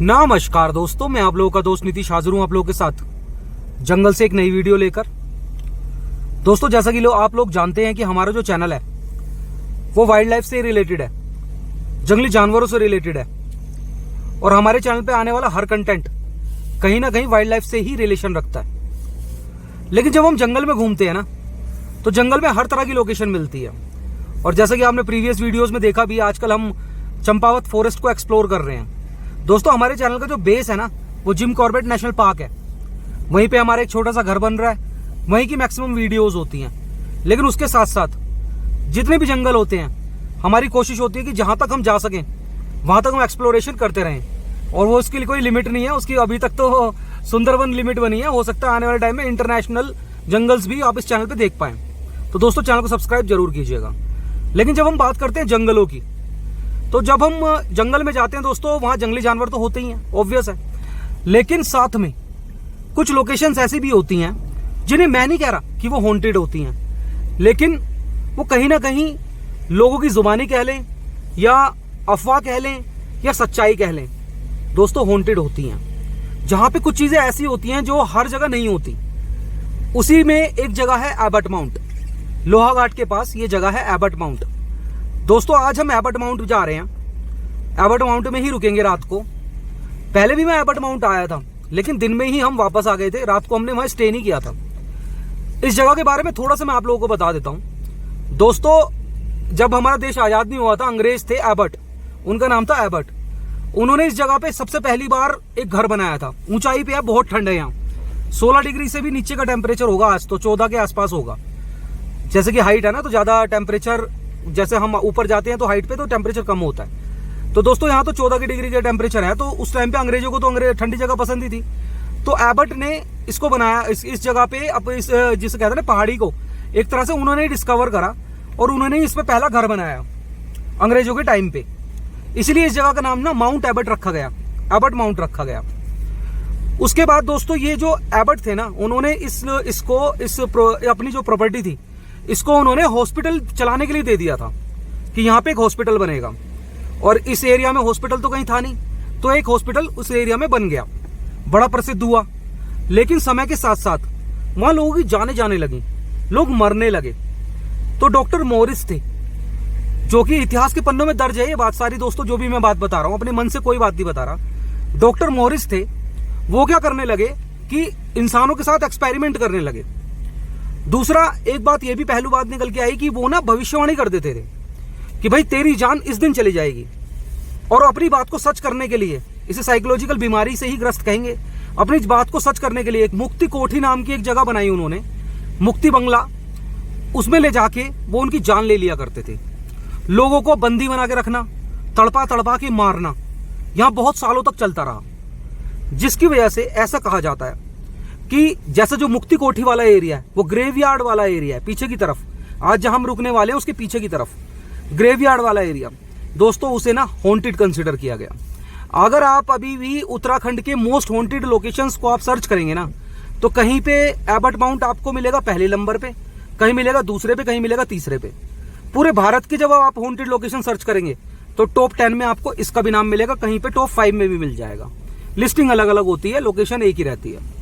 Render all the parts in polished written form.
नमस्कार दोस्तों, मैं आप लोगों का दोस्त नीतीश हाजिर हूं आप लोगों के साथ जंगल से एक नई वीडियो लेकर। दोस्तों, जैसा कि आप लोग जानते हैं कि हमारा जो चैनल है वो वाइल्ड लाइफ से रिलेटेड है, जंगली जानवरों से रिलेटेड है। और हमारे चैनल पे आने वाला हर कंटेंट कहीं ना कहीं वाइल्ड लाइफ से ही रिलेशन रखता है। लेकिन जब हम जंगल में घूमते हैं ना, तो जंगल में हर तरह की लोकेशन मिलती है। और जैसा कि आपने प्रीवियस वीडियोज में देखा भी, आजकल हम चंपावत फॉरेस्ट को एक्सप्लोर कर रहे हैं। दोस्तों, हमारे चैनल का जो बेस है ना, वो जिम कॉर्बेट नेशनल पार्क है। वहीं पे हमारा एक छोटा सा घर बन रहा है, वहीं की मैक्सिमम वीडियोस होती हैं। लेकिन उसके साथ साथ जितने भी जंगल होते हैं, हमारी कोशिश होती है कि जहां तक हम जा सकें वहां तक हम एक्सप्लोरेशन करते रहें। और वो उसके लिए कोई लिमिट नहीं है, उसकी अभी तक तो सुंदरवन लिमिट बनी है। हो सकता है आने वाले टाइम में इंटरनेशनल जंगल्स भी आप इस चैनल पे देख पाएं। तो दोस्तों, चैनल को सब्सक्राइब जरूर कीजिएगा। लेकिन जब हम बात करते हैं जंगलों की, तो जब हम जंगल में जाते हैं दोस्तों, वहां जंगली जानवर तो होते ही हैं, ऑब्वियस है। लेकिन साथ में कुछ लोकेशंस ऐसी भी होती हैं जिन्हें मैं नहीं कह रहा कि वो हॉन्टेड होती हैं, लेकिन वो कहीं ना कहीं लोगों की जुबानी कह लें या अफवाह कह लें या सच्चाई कह लें, दोस्तों हॉन्टेड होती हैं। जहां पे कुछ चीजें ऐसी होती हैं जो हर जगह नहीं होती। उसी में एक जगह है एबट माउंट, लोहाघाट के पास ये जगह है एबट माउंट। दोस्तों, आज हम एबट माउंट जा रहे हैं। एबट माउंट में ही रुकेंगे रात को। पहले भी मैं एबट माउंट आया था, लेकिन दिन में ही हम वापस आ गए थे। रात को हमने वहां स्टे नहीं किया था। इस जगह के बारे में थोड़ा सा मैं आप लोगों को बता देता हूं। दोस्तों, जब हमारा देश आजाद नहीं हुआ था, अंग्रेज थे एबट, उनका नाम था एबट। उन्होंने इस जगह पे सबसे पहली बार एक घर बनाया था। ऊंचाई पे है, बहुत ठंड है यहाँ। 16 डिग्री से भी नीचे का टेम्परेचर होगा, आज तो 14 के आसपास होगा। जैसे कि हाइट है ना, तो ज्यादा टेम्परेचर, जैसे हम ऊपर जाते हैं तो हाइट पे तो टेम्परेचर कम होता है। तो दोस्तों, यहाँ तो 14 डिग्री का टेम्परेचर है। तो उस टाइम पे अंग्रेजों को तो ठंडी जगह पसंद ही थी। तो एबट ने इसको बनाया, इस जगह पे, अब इस जिसे कहते हैं ना पहाड़ी को, एक तरह से उन्होंने डिस्कवर करा और उन्होंने इस पे पहला घर बनाया अंग्रेजों के टाइम पे। इसलिए इस जगह का नाम ना माउंट एबट रखा गया, एबट माउंट रखा गया। उसके बाद दोस्तों, ये जो एबट थे ना, उन्होंने अपनी जो प्रॉपर्टी थी, इसको उन्होंने हॉस्पिटल चलाने के लिए दे दिया था कि यहाँ पे एक हॉस्पिटल बनेगा। और इस एरिया में हॉस्पिटल तो कहीं था नहीं, तो एक हॉस्पिटल उस एरिया में बन गया, बड़ा प्रसिद्ध हुआ। लेकिन समय के साथ साथ वहां लोगों की जाने जाने लगी, लोग मरने लगे। तो डॉक्टर मॉरिस थे, जो कि इतिहास के पन्नों में दर्ज है ये बात सारी। दोस्तों, जो भी मैं बात बता रहा हूं, अपने मन से कोई बात नहीं बता रहा। डॉक्टर मॉरिस थे, वो क्या करने लगे कि इंसानों के साथ एक्सपेरिमेंट करने लगे। दूसरा, एक बात ये भी पहलू बात निकल के आई कि वो ना भविष्यवाणी कर देते थे कि भाई तेरी जान इस दिन चली जाएगी। और अपनी बात को सच करने के लिए, इसे साइकोलॉजिकल बीमारी से ही ग्रस्त कहेंगे, अपनी बात को सच करने के लिए एक मुक्ति कोठी नाम की एक जगह बनाई उन्होंने, मुक्ति बंगला। उसमें ले जाके वो उनकी जान ले लिया करते थे। लोगों को बंदी बना के रखना, तड़पा तड़पा के मारना, यहां बहुत सालों तक चलता रहा। जिसकी वजह से ऐसा कहा जाता है कि जैसे जो मुक्ति कोठी वाला एरिया है, वो ग्रेवयार्ड वाला एरिया है पीछे की तरफ। आज जहां हम रुकने वाले हैं उसके पीछे की तरफ ग्रेवयार्ड वाला एरिया, दोस्तों उसे ना हॉन्टेड कंसीडर किया गया। अगर आप अभी भी उत्तराखंड के मोस्ट हॉन्टेड लोकेशंस को आप सर्च करेंगे ना, तो कहीं पे एबट माउंट आपको मिलेगा पहले नंबर पे, कहीं मिलेगा दूसरे पे, कहीं मिलेगा तीसरे पे। पूरे भारत के जब आप हॉन्टेड लोकेशन सर्च करेंगे तो टॉप 10 में आपको इसका भी नाम मिलेगा, कहीं पे टॉप 5 में भी मिल जाएगा। लिस्टिंग अलग अलग होती है, लोकेशन एक ही रहती है।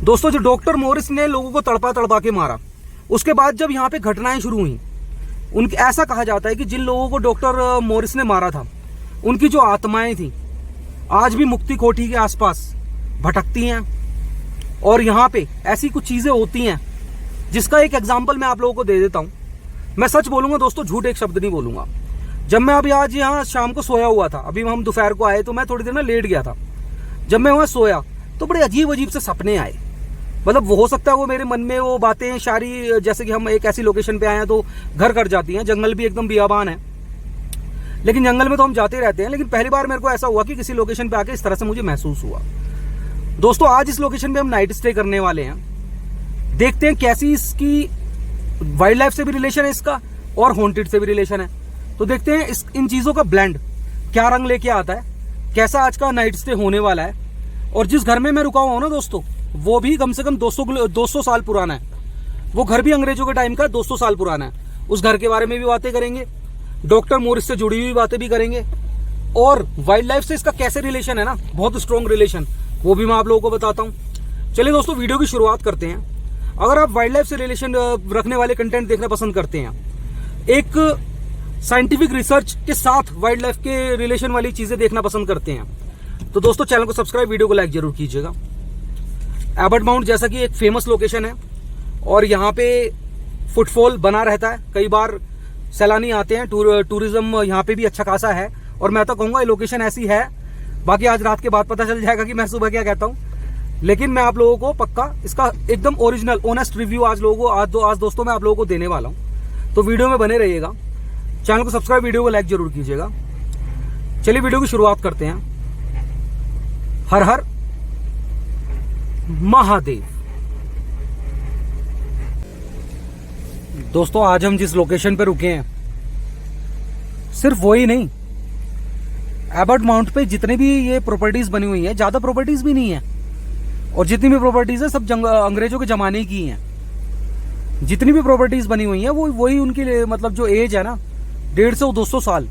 दोस्तों, जो डॉक्टर मॉरिस ने लोगों को तड़पा तड़पा के मारा, उसके बाद जब यहाँ पे घटनाएं शुरू हुई, उनके ऐसा कहा जाता है कि जिन लोगों को डॉक्टर मॉरिस ने मारा था, उनकी जो आत्माएं थी आज भी मुक्ति कोठी के आसपास भटकती हैं। और यहाँ पे ऐसी कुछ चीजें होती हैं जिसका एक एग्जाम्पल मैं आप लोगों को दे देता हूँ। मैं सच बोलूंगा दोस्तों, झूठ एक शब्द नहीं बोलूंगा। जब मैं अभी आज यहाँ शाम को सोया हुआ था, अभी हम दोपहर को आए तो मैं थोड़ी देर में लेट गया था। जब मैं वहां सोया तो बड़े अजीब अजीब से सपने आए। मतलब वो हो सकता है वो मेरे मन में वो बातें सारी, जैसे कि हम एक ऐसी लोकेशन पे आए हैं तो घर कर जाती हैं। जंगल भी एकदम बियाबान है, लेकिन जंगल में तो हम जाते रहते हैं। लेकिन पहली बार मेरे को ऐसा हुआ कि किसी लोकेशन पे आके इस तरह से मुझे महसूस हुआ। दोस्तों, आज इस लोकेशन पे हम नाइट स्टे करने वाले हैं। देखते हैं कैसी इसकी वाइल्ड लाइफ से भी रिलेशन है इसका, और हॉन्टेड से भी रिलेशन है। तो देखते हैं इन चीजों का ब्लेंड क्या रंग लेके आता है, कैसा आज का नाइट स्टे होने वाला है। और जिस घर में मैं रुका हुआ हूं ना दोस्तों, वो भी कम से कम 200 साल पुराना है। वो घर भी अंग्रेजों के टाइम का 200 साल पुराना है। उस घर के बारे में भी बातें करेंगे, डॉक्टर मॉरिस से जुड़ी हुई बातें भी करेंगे। और वाइल्ड लाइफ से इसका कैसे रिलेशन है ना, बहुत स्ट्रॉन्ग रिलेशन, वो भी मैं आप लोगों को बताता हूँ। चलिए दोस्तों, वीडियो की शुरुआत करते हैं। अगर आप वाइल्ड लाइफ से रिलेशन रखने वाले कंटेंट देखना पसंद करते हैं, एक साइंटिफिक रिसर्च के साथ वाइल्ड लाइफ के रिलेशन वाली चीजें देखना पसंद करते हैं, तो दोस्तों चैनल को सब्सक्राइब, वीडियो को लाइक जरूर कीजिएगा। एबर्ट माउंट जैसा कि एक फेमस लोकेशन है और यहाँ पे फुटफॉल बना रहता है, कई बार सैलानी आते हैं, टूरिज्म यहाँ पे भी अच्छा खासा है। और मैं तो कहूँगा ये लोकेशन ऐसी है, बाकी आज रात के बाद पता चल जाएगा कि मैं सुबह क्या कहता हूँ, लेकिन मैं आप लोगों को पक्का इसका एकदम ओरिजिनल ऑनेस्ट रिव्यू आज दोस्तों मैं आप लोगों को देने वाला हूँ। तो वीडियो में बने रहिएगा, चैनल को सब्सक्राइब, वीडियो को लाइक जरूर कीजिएगा। चलिए वीडियो की शुरुआत करते हैं। हर हर महादेव। दोस्तों आज हम जिस लोकेशन पे रुके हैं, सिर्फ वही नहीं, एबर्ट माउंट पे जितने भी ये प्रॉपर्टीज बनी हुई है, ज्यादा प्रॉपर्टीज भी नहीं है, और जितनी भी प्रॉपर्टीज है सब अंग्रेजों के जमाने की हैं। जितनी भी प्रॉपर्टीज बनी हुई है वो वही उनकी मतलब जो एज है ना, 150-200 साल।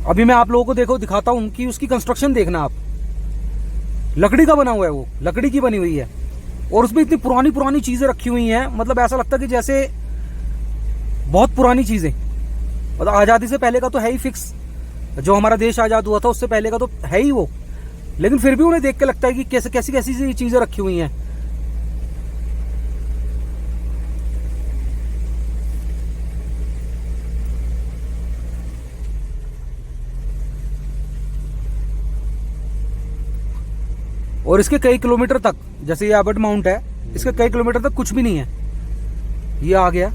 अभी मैं आप लोगों को दिखाता हूं कि उसकी कंस्ट्रक्शन देखना आप, लकड़ी का बना हुआ है, वो लकड़ी की बनी हुई है, और उसमें इतनी पुरानी पुरानी चीजें रखी हुई हैं, मतलब ऐसा लगता है कि जैसे बहुत पुरानी चीजें, मतलब आजादी से पहले का तो है ही फिक्स, जो हमारा देश आजाद हुआ था उससे पहले का तो है ही वो, लेकिन फिर भी उन्हें देख के लगता है कि कैसे कैसी कैसी चीजें रखी हुई हैं। और इसके कई किलोमीटर तक, जैसे ये एबर्ट माउंट है, इसके कई किलोमीटर तक कुछ भी नहीं है। ये आ गया,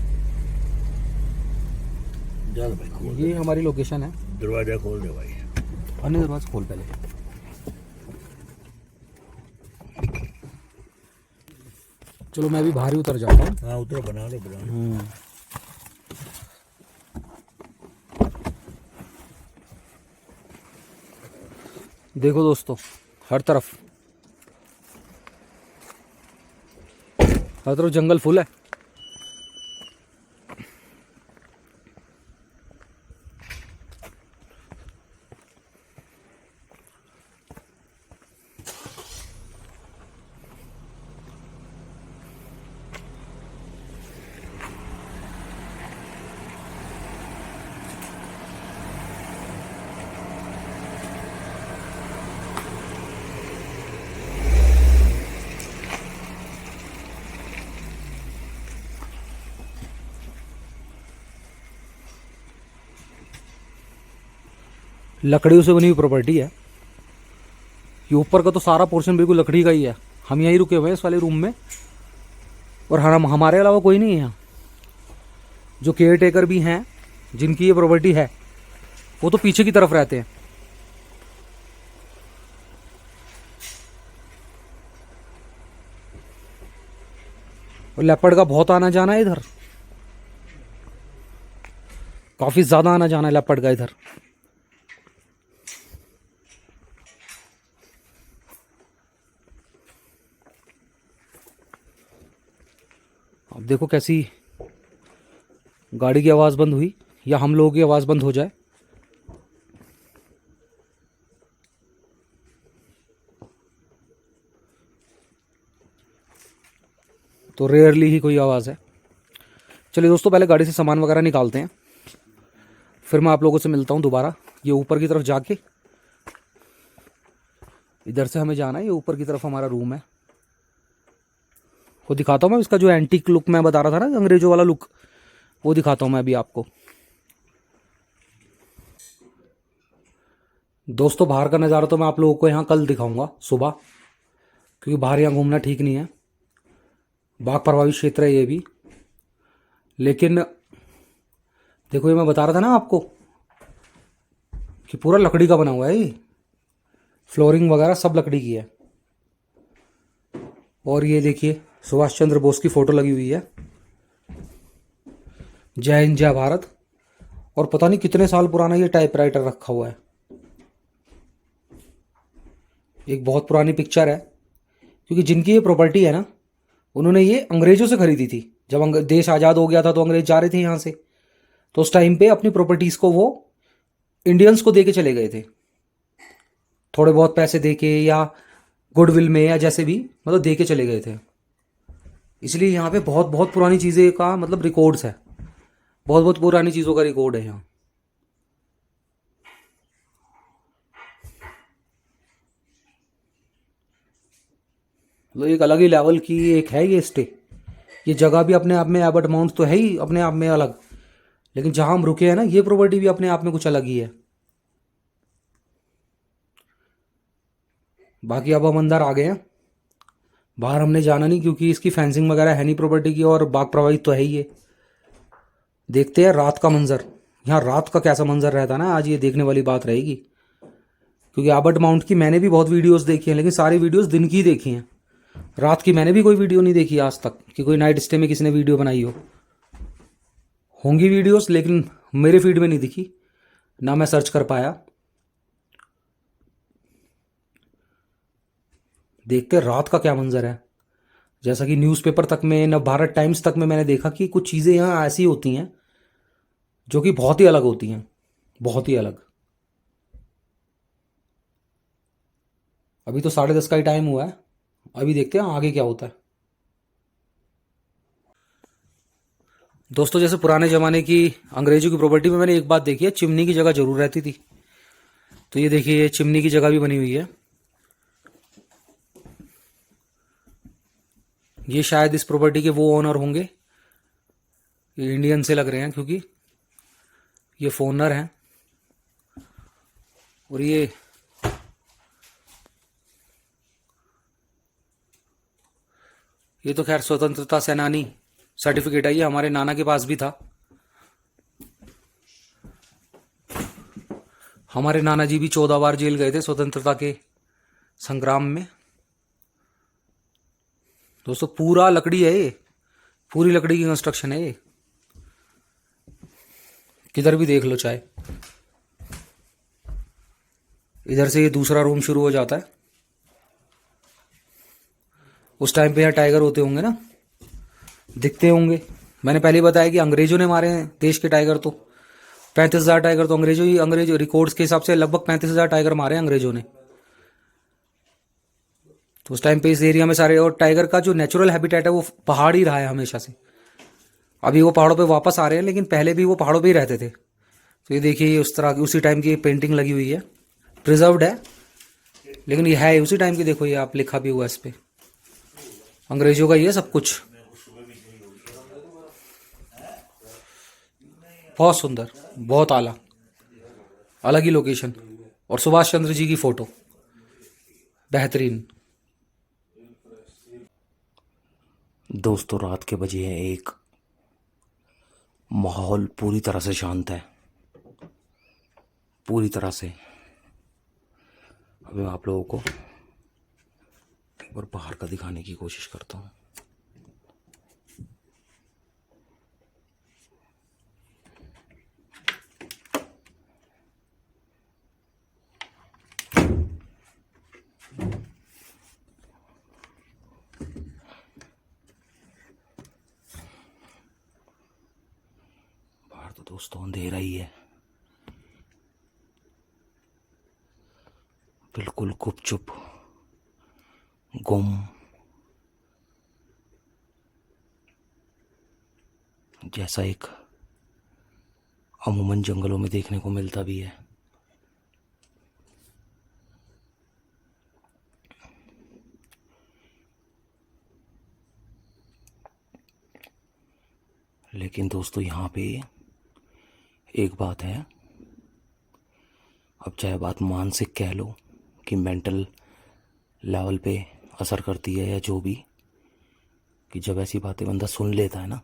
ये हमारी लोकेशन है। दरवाजा खोल दे भाई। अन्य दरवाजा खोल पहले। चलो मैं भी बाहर ही उतर जाता हूँ। हाँ उतर, बना लो बना लो। देखो दोस्तों, हर तरफ जंगल फुल है। लकड़ियों से बनी हुई प्रॉपर्टी है ये, ऊपर का तो सारा पोर्शन बिल्कुल लकड़ी का ही है। हम यहीं रुके हुए हैं इस वाले रूम में, और हमारे अलावा कोई नहीं है यहाँ। जो केयर टेकर भी हैं, जिनकी ये प्रॉपर्टी है, वो तो पीछे की तरफ रहते हैं। और लेपर्ड का बहुत आना जाना है इधर, काफी ज्यादा आना जाना है लेपर्ड का इधर। अब देखो कैसी गाड़ी की आवाज़ बंद हुई, या हम लोगों की आवाज़ बंद हो जाए। तो रेयरली ही कोई आवाज़ है। चलिए दोस्तों, पहले गाड़ी से सामान वगैरह निकालते हैं, फिर मैं आप लोगों से मिलता हूँ दोबारा। ये ऊपर की तरफ जाके, इधर से हमें जाना है, ये ऊपर की तरफ हमारा रूम है, वो दिखाता हूँ मैं। इसका जो एंटीक लुक मैं बता रहा था ना, अंग्रेजों वाला लुक, वो दिखाता हूँ मैं अभी आपको। दोस्तों बाहर का नज़ारा तो मैं आप लोगों को यहाँ कल दिखाऊंगा सुबह, क्योंकि बाहर यहाँ घूमना ठीक नहीं है, बाघ प्रभावित क्षेत्र है ये भी। लेकिन देखो, ये मैं बता रहा था ना आपको कि पूरा लकड़ी का बना हुआ है, ये फ्लोरिंग वगैरह सब लकड़ी की है। और ये देखिए, सुभाष चंद्र बोस की फोटो लगी हुई है, जय हिंद जय भारत। और पता नहीं कितने साल पुराना ये टाइपराइटर रखा हुआ है, एक बहुत पुरानी पिक्चर है, क्योंकि जिनकी ये प्रॉपर्टी है ना, उन्होंने ये अंग्रेजों से खरीदी थी। जब देश आज़ाद हो गया था तो अंग्रेज जा रहे थे यहाँ से, तो उस टाइम पे अपनी प्रॉपर्टीज़ को वो इंडियंस को दे के चले गए थे, थोड़े बहुत पैसे दे के या गुडविल में या जैसे भी, मतलब दे के चले गए थे। इसलिए यहाँ पे बहुत बहुत पुरानी चीज़ें का मतलब रिकॉर्ड्स है, बहुत बहुत पुरानी चीज़ों का रिकॉर्ड है यहाँ। मतलब एक अलग ही लेवल की एक है ये स्टे। ये जगह भी अपने आप में, एबट माउंट तो है ही अपने आप में अलग, लेकिन जहाँ हम रुके हैं ना, ये प्रॉपर्टी भी अपने आप में कुछ अलग ही है। बाकी अब हम अंदर आ गए हैं, बाहर हमने जाना नहीं क्योंकि इसकी फेंसिंग वगैरह है नहीं प्रॉपर्टी की, और बाग प्रभावित तो है ही ये। देखते हैं रात का मंजर, यहाँ रात का कैसा मंजर रहता है ना, आज ये देखने वाली बात रहेगी। क्योंकि एबट माउंट की मैंने भी बहुत वीडियोस देखी हैं, लेकिन सारी वीडियोस दिन की ही देखी हैं, रात की मैंने भी कोई वीडियो नहीं देखी आज तक कि कोई नाइट स्टे में किसी ने वीडियो बनाई हो। होंगी वीडियोस, लेकिन मेरे फीड में नहीं दिखी, ना मैं सर्च कर पाया। देखते रात का क्या मंजर है। जैसा कि न्यूज़पेपर तक में, नव भारत टाइम्स तक में मैंने देखा कि कुछ चीज़ें यहाँ ऐसी होती हैं जो कि बहुत ही अलग होती हैं, बहुत ही अलग। अभी तो 10:30 का ही टाइम हुआ है, अभी देखते हैं आगे क्या होता है। दोस्तों जैसे पुराने ज़माने की अंग्रेज़ों की प्रॉपर्टी में मैंने एक बात देखी है, चिमनी की जगह जरूर रहती थी। तो ये देखिए, ये चिमनी की जगह भी बनी हुई है। ये शायद इस प्रॉपर्टी के वो ओनर होंगे, ये इंडियन से लग रहे हैं क्योंकि ये फोनर हैं। और ये तो खैर स्वतंत्रता सेनानी सर्टिफिकेट है, ये हमारे नाना के पास भी था। हमारे नाना जी भी 14 बार जेल गए थे स्वतंत्रता के संग्राम में। दोस्तों पूरा लकड़ी है ये, पूरी लकड़ी की कंस्ट्रक्शन है ये, किधर भी देख लो चाहे। इधर से ये दूसरा रूम शुरू हो जाता है। उस टाइम पे यहाँ टाइगर होते होंगे ना, दिखते होंगे। मैंने पहले बताया कि अंग्रेजों ने मारे हैं देश के टाइगर, तो 35,000 टाइगर तो अंग्रेज रिकॉर्ड्स के हिसाब से लगभग 35,000 टाइगर मारे हैं अंग्रेजों ने। तो उस टाइम पे इस एरिया में सारे, और टाइगर का जो नेचुरल हैबिटेट है वो पहाड़ ही रहा है हमेशा से। अभी वो पहाड़ों पे वापस आ रहे हैं, लेकिन पहले भी वो पहाड़ों पे ही रहते थे। तो ये देखिए, उस तरह की उसी टाइम की पेंटिंग लगी हुई है, प्रिजर्व्ड है, लेकिन ये है उसी टाइम की। देखो ये आप, लिखा भी हुआ है इस पे, अंग्रेजों का ही है सब कुछ। बहुत सुंदर, बहुत आला, अलग ही लोकेशन। और सुभाष चंद्र जी की फोटो बेहतरीन। दोस्तों रात के बजे हैं 1, माहौल पूरी तरह से शांत है, पूरी तरह से। अभी मैं आप लोगों को एक बार बाहर का दिखाने की कोशिश करता हूँ। बाहर तो दोस्तों अंधेरा ही है, बिल्कुल गुपचुप, गुम, जैसा एक अमूमन जंगलों में देखने को मिलता भी है। लेकिन दोस्तों यहाँ पे एक बात है, अब चाहे बात मानसिक कह लो कि मेंटल लेवल पे असर करती है या जो भी, कि जब ऐसी बातें बंदा सुन लेता है ना,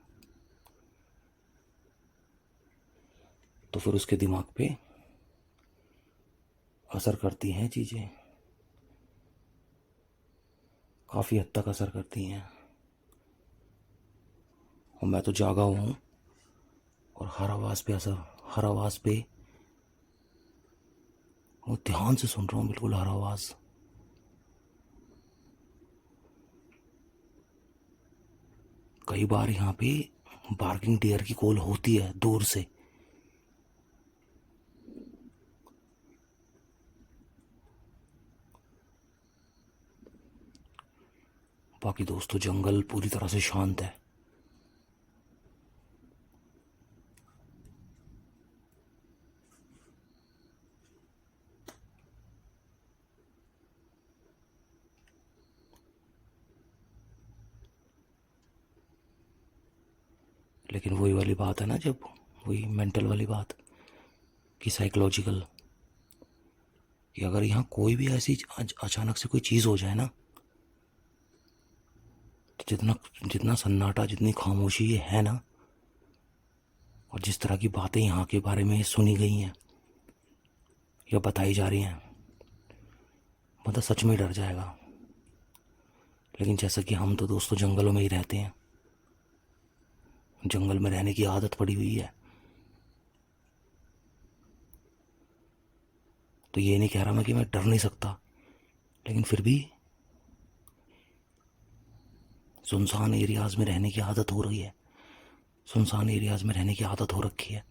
तो फिर उसके दिमाग पे असर करती हैं चीज़ें, काफ़ी हद तक असर करती हैं। और मैं तो जागा हुआ हूँ और हर आवाज़ पे वो ध्यान से सुन रहा हूँ, बिल्कुल हर आवाज़। कई बार यहाँ पे बार्किंग डियर की कॉल होती है दूर से, बाकी दोस्तों जंगल पूरी तरह से शांत है। लेकिन वही वाली बात है ना, जब वही मेंटल वाली बात कि साइकोलॉजिकल, कि अगर यहाँ कोई भी ऐसी अचानक से कोई चीज़ हो जाए ना, तो जितना जितना सन्नाटा, जितनी खामोशी ये है ना, और जिस तरह की बातें यहाँ के बारे में सुनी गई हैं या बताई जा रही हैं, मतलब सच में डर जाएगा। लेकिन जैसा कि हम तो दोस्तों जंगलों में ही रहते हैं, जंगल में रहने की आदत पड़ी हुई है, तो ये नहीं कह रहा मैं कि मैं डर नहीं सकता, लेकिन फिर भी सुनसान एरियाज में रहने की आदत हो रही है, सुनसान एरियाज में रहने की आदत हो रखी है,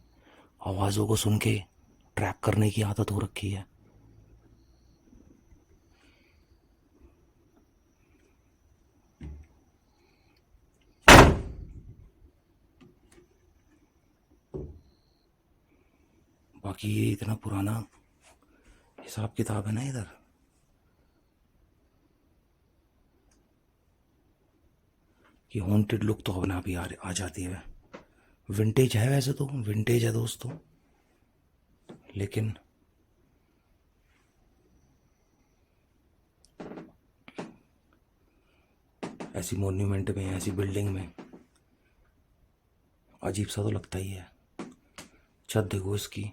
आवाज़ों को सुन के ट्रैक करने की आदत हो रखी है। बाकी ये इतना पुराना हिसाब किताब है ना इधर, कि हॉन्टेड लुक तो अपने आप ही आ जाती है। विंटेज है, वैसे तो विंटेज है दोस्तों, लेकिन ऐसी मॉन्यूमेंट में, ऐसी बिल्डिंग में अजीब सा तो लगता ही है। छत देखो इसकी,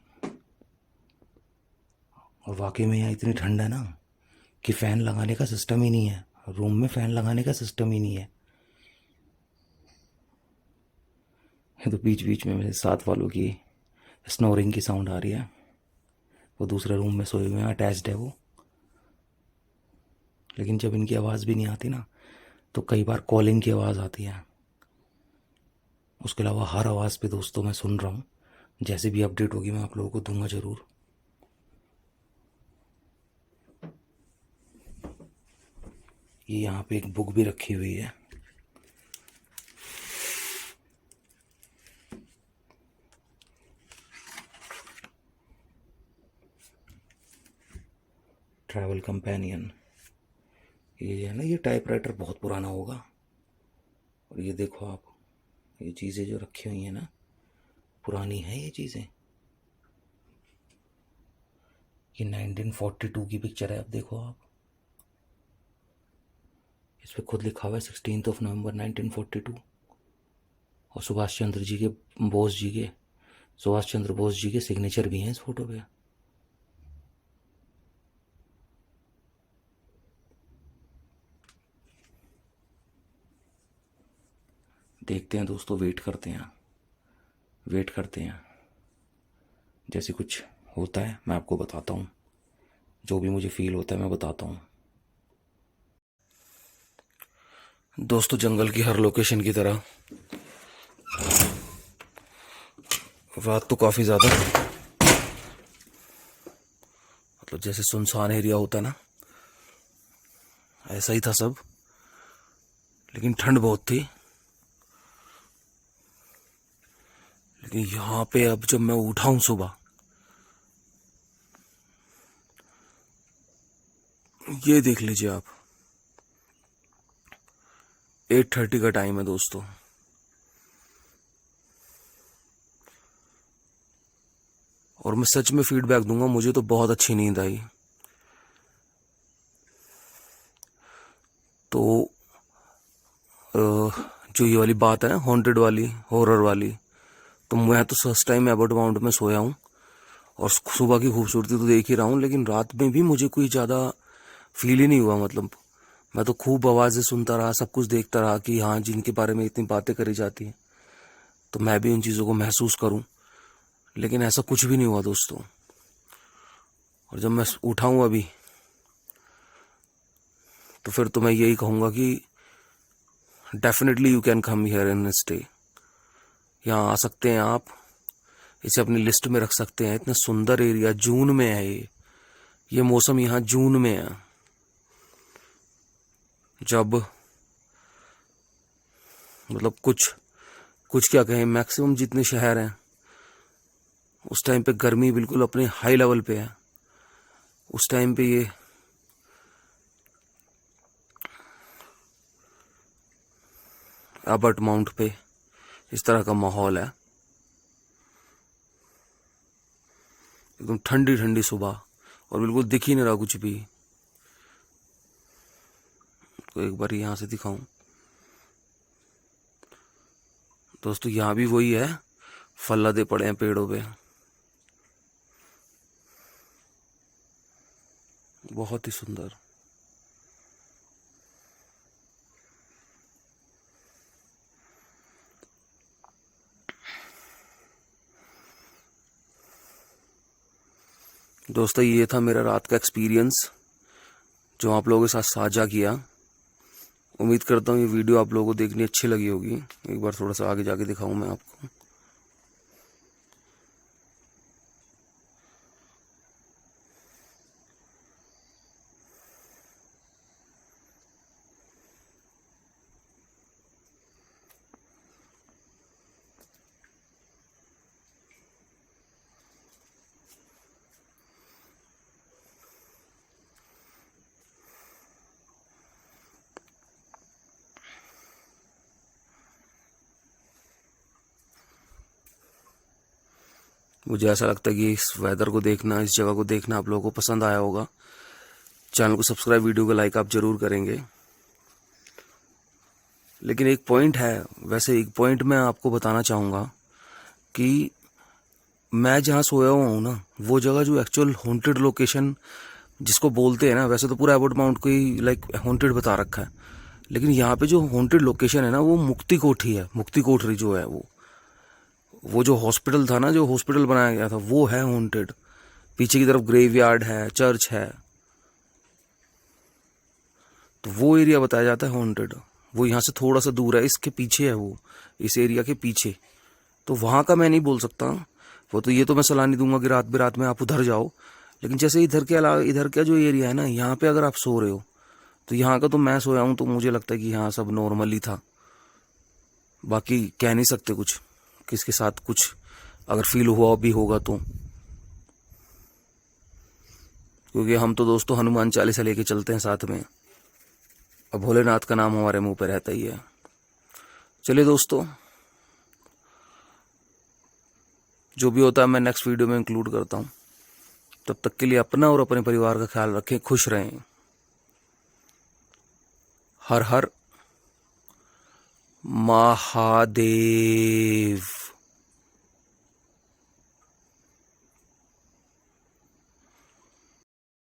और वाकई में यहाँ इतनी ठंड है ना कि फ़ैन लगाने का सिस्टम ही नहीं है, रूम में फ़ैन लगाने का सिस्टम ही नहीं है। तो बीच बीच में मेरे साथ वालों की स्नोरिंग की साउंड आ रही है, वो दूसरे रूम में सोए हुए हैं, अटैच्ड है वो। लेकिन जब इनकी आवाज़ भी नहीं आती ना, तो कई बार कॉलिंग की आवाज़ आती है। उसके अलावा हर आवाज़ पे दोस्तों मैं सुन रहा हूँ, जैसे भी अपडेट होगी मैं आप लोगों को दूंगा ज़रूर। ये यहाँ पे एक बुक भी रखी हुई है, ट्रैवल कंपेनियन। ये है ना, ये टाइपराइटर बहुत पुराना होगा। और ये देखो आप, ये चीज़ें जो रखी हुई हैं ना, पुरानी है ये चीज़ें। ये 1942 की पिक्चर है, अब देखो आप, इस पर खुद लिखा हुआ है 16 नवंबर 1942। और सुभाष चंद्र बोस जी के सिग्नेचर भी हैं इस फोटो पे। देखते हैं दोस्तों, वेट करते हैं, जैसे कुछ होता है मैं आपको बताता हूँ, जो भी मुझे फील होता है मैं बताता हूँ। दोस्तों जंगल की हर लोकेशन की तरह रात तो काफ़ी ज़्यादा, मतलब जैसे सुनसान एरिया होता है ना, ऐसा ही था सब। लेकिन ठंड बहुत थी। लेकिन यहाँ पे अब जब मैं उठा हूँ सुबह, ये देख लीजिए आप, 8:30 का टाइम है दोस्तों। और मैं सच में फीडबैक दूंगा, मुझे तो बहुत अच्छी नींद आई। तो जो ये वाली बात है ना, हॉन्टेड वाली, हॉरर वाली, तो मैं तो फर्स्ट टाइम एबर्ट माउंट में सोया हूँ और सुबह की खूबसूरती तो देख ही रहा हूँ, लेकिन रात में भी मुझे कोई ज़्यादा फील ही नहीं हुआ। मतलब मैं तो खूब आवाज़ें सुनता रहा, सब कुछ देखता रहा कि हाँ, जिनके बारे में इतनी बातें करी जाती हैं तो मैं भी उन चीज़ों को महसूस करूँ, लेकिन ऐसा कुछ भी नहीं हुआ दोस्तों। और जब मैं उठा हूँ अभी, तो फिर तो मैं यही कहूँगा कि definitely you can come here and stay. यहाँ आ सकते हैं आप, इसे अपनी लिस्ट में रख सकते हैं। इतना सुंदर एरिया, जून में है ये मौसम यहाँ जून में है, जब मतलब कुछ क्या कहें, मैक्सिमम जितने शहर हैं उस टाइम पे गर्मी बिल्कुल अपने हाई लेवल पे है। उस टाइम पे ये एबर्ट माउंट पे इस तरह का माहौल है, एकदम ठंडी ठंडी सुबह और बिल्कुल दिख ही नहीं रहा कुछ भी। तो एक बार यहां से दिखाऊं दोस्तों, यहां भी वही है, फल लदे पड़े हैं पेड़ों पे, बहुत ही सुंदर। दोस्तों ये था मेरा रात का एक्सपीरियंस जो आप लोगों के साथ साझा किया। उम्मीद करता हूँ ये वीडियो आप लोगों को देखनी अच्छी लगी होगी। एक बार थोड़ा सा आगे जाके दिखाऊं मैं आपको। मुझे ऐसा लगता है कि इस वेदर को देखना, इस जगह को देखना आप लोगों को पसंद आया होगा। चैनल को सब्सक्राइब, वीडियो को लाइक आप जरूर करेंगे। लेकिन एक पॉइंट है, वैसे एक पॉइंट मैं आपको बताना चाहूँगा कि मैं जहाँ सोया हुआ हूँ ना, वो जगह जो एक्चुअल हॉन्टेड लोकेशन जिसको बोलते हैं ना, वैसे तो पूरा एबर्ट माउंट को ही लाइक हॉन्टेड बता रखा है, लेकिन यहाँ पे जो हॉन्टेड लोकेशन है ना वो मुक्ति कोठी है। मुक्ति कोठरी जो है वो जो हॉस्पिटल था ना, जो हॉस्पिटल बनाया गया था वो है हॉन्टेड। पीछे की तरफ ग्रेवयार्ड है, चर्च है, तो वो एरिया बताया जाता है हॉन्टेड। वो यहाँ से थोड़ा सा दूर है, इसके पीछे है वो, इस एरिया के पीछे। तो वहाँ का मैं नहीं बोल सकता, वो तो ये तो मैं सलाह नहीं दूंगा कि रात बेरात में आप उधर जाओ। लेकिन जैसे इधर के अलावा इधर का जो एरिया है ना, यहाँ पे अगर आप सो रहे हो तो यहाँ का तो मैं सोया हूँ तो मुझे लगता है कि यहाँ सब नॉर्मल ही था। बाकी कह नहीं सकते कुछ, किसके साथ कुछ अगर फील हुआ भी होगा तो, क्योंकि हम तो दोस्तों हनुमान चालीसा लेके चलते हैं साथ में, अब भोलेनाथ का नाम हमारे मुंह पे रहता ही है। चलिए दोस्तों, जो भी होता है मैं नेक्स्ट वीडियो में इंक्लूड करता हूँ। तब तक के लिए अपना और अपने परिवार का ख्याल रखें, खुश रहें। हर हर महादेव।